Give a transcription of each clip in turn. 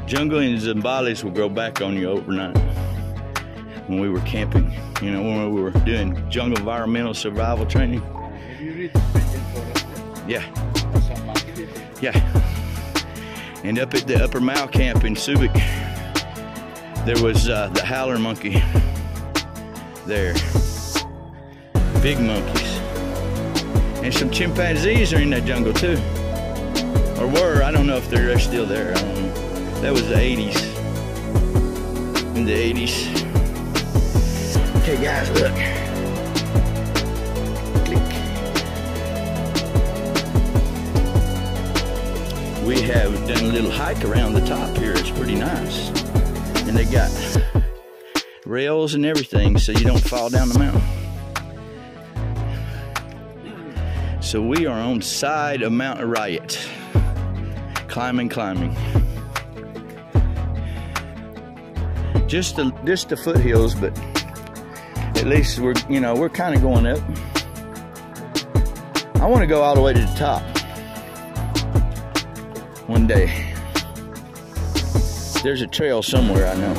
Jungle and Zimbalis will grow back on you overnight. When we were camping, you know, when we were doing jungle environmental survival training. Yeah. Yeah. And up at the Upper Mile camp in Subic, there was the howler monkey there. Big monkeys. And some chimpanzees are in that jungle too. Or were, I don't know if they're still there. I don't know. That was the 80s. In the 80s. Okay guys, look. Click. We have done a little hike around the top here. It's pretty nice. And they got rails and everything so you don't fall down the mountain. So we are on side of Mount Arayat. Climbing. Just the foothills, but at least we're kind of going up. I want to go all the way to the top one day. There's a trail somewhere, I know.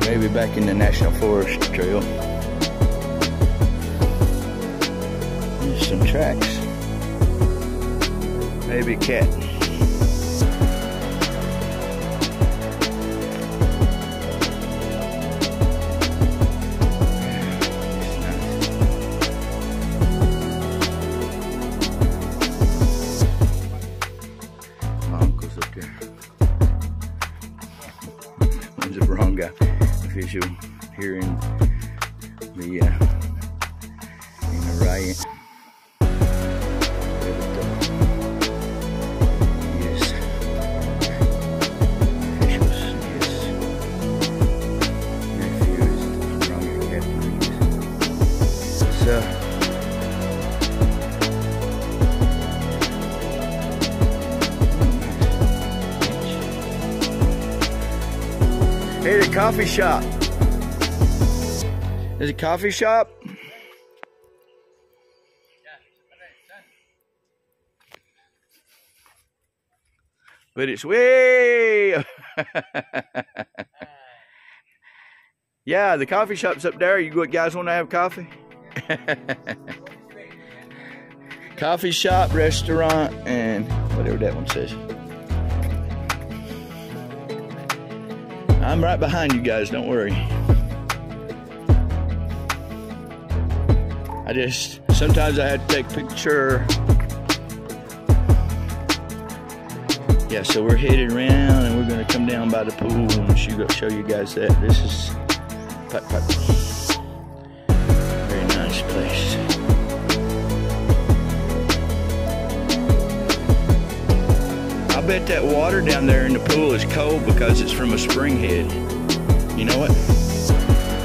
Maybe back in the National Forest trail. There's some tracks. Maybe a cat. Visual here in the Arayat. Yes. Visuals, yes. Nephew is wrong captain. So hey, the coffee shop. There's a coffee shop. But it's way. Yeah, the coffee shop's up there. You guys want to have coffee? Coffee shop, restaurant, and whatever that one says. I'm right behind you guys, don't worry. Sometimes I had to take a picture. Yeah, so we're headed around and we're gonna come down by the pool and show you guys that. This is PakPak. Very nice place. I bet that water down there in the pool is cold because it's from a spring head. You know what? I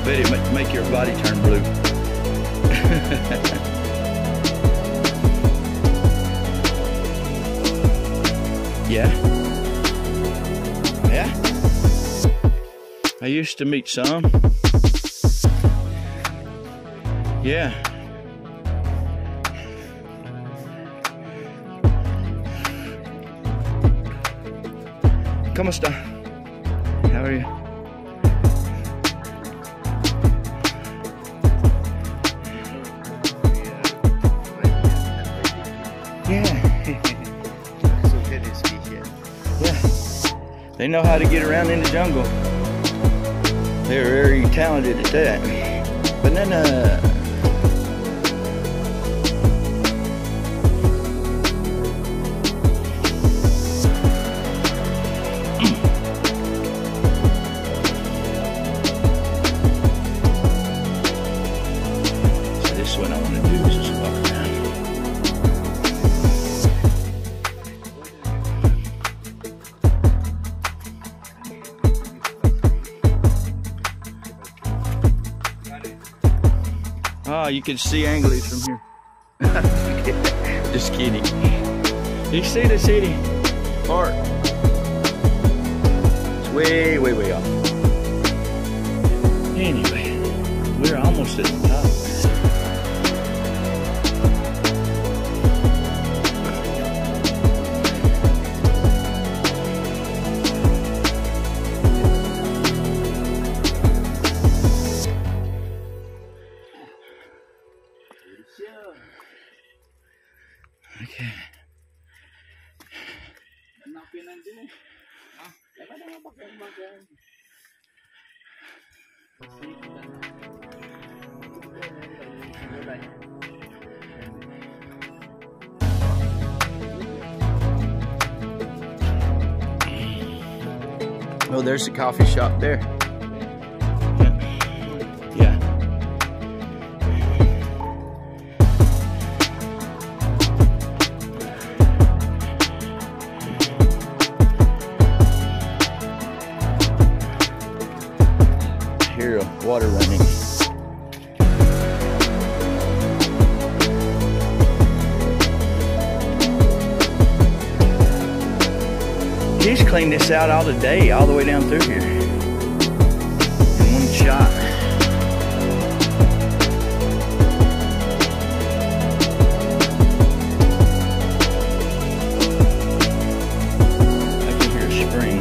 bet it might make your body turn blue. Yeah. Yeah. I used to meet some. Yeah. ¿Cómo está? How are you? They know how to get around in the jungle. They're very talented at that. Banana. So this is what I want to do is just walk around. Oh, you can see Angeles from here. Just kidding. You see the city park. It's way, way, way off. Anyway, we're almost at the top. Oh, there's a coffee shop there. Yeah. Hear water running. He's cleaned this out all day, all the way down through here in one shot. I can hear a spring.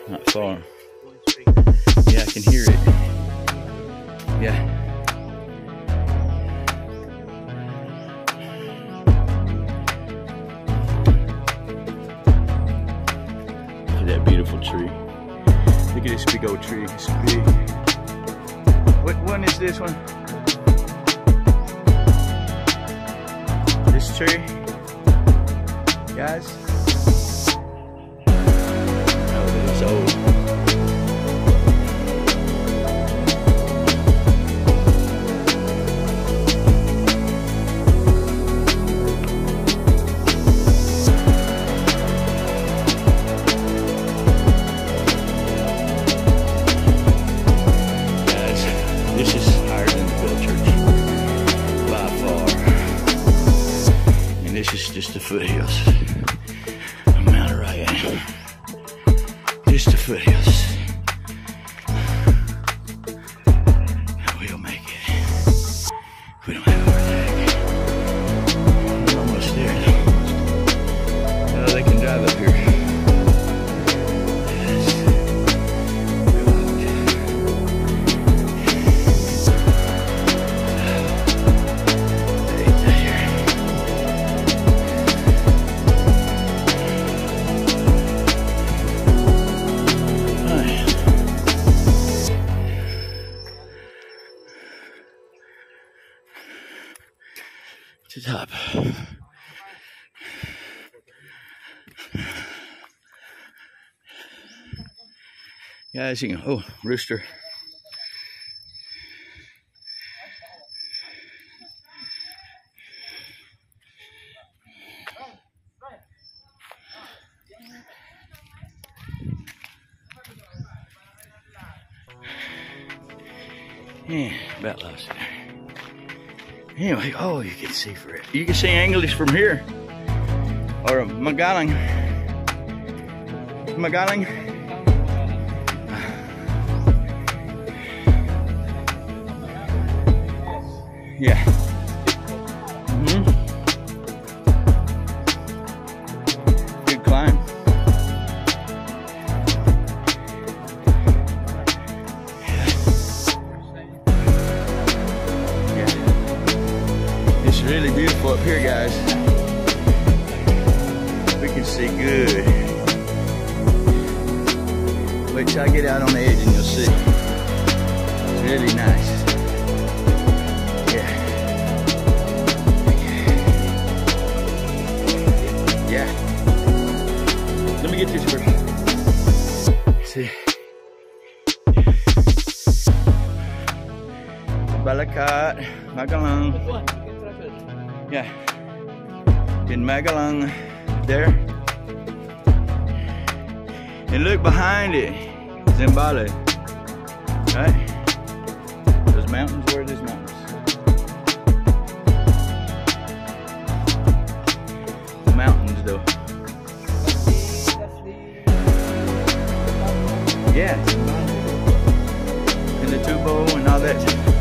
Not far. Yeah, I can hear it. Yeah. That beautiful tree. Look at this big old tree. It's big. What one is this one? This tree? Guys? Oh, it's old. This is just the foothills of Mount Arayat. Just the foothills. We'll make it. We don't have overtake. We're almost there. Oh, they can drive up here. To the top. Guys, you can, oh, rooster. Yeah, about lost it. Anyway, oh, you can see for it. You can see English from here. Or Magalang. Magalang. Yeah. Good climb. It's really beautiful up here, guys. We can see good. Wait till I get out on the edge and you'll see. It's really nice. Yeah. Yeah. Let me get this first. See. Balakat, Magalang. Yeah. In Magalang, there. And look behind it, Zimbabwe. Right? Those mountains, where are those mountains? The mountains, though. Yeah. And the Tubo and all that.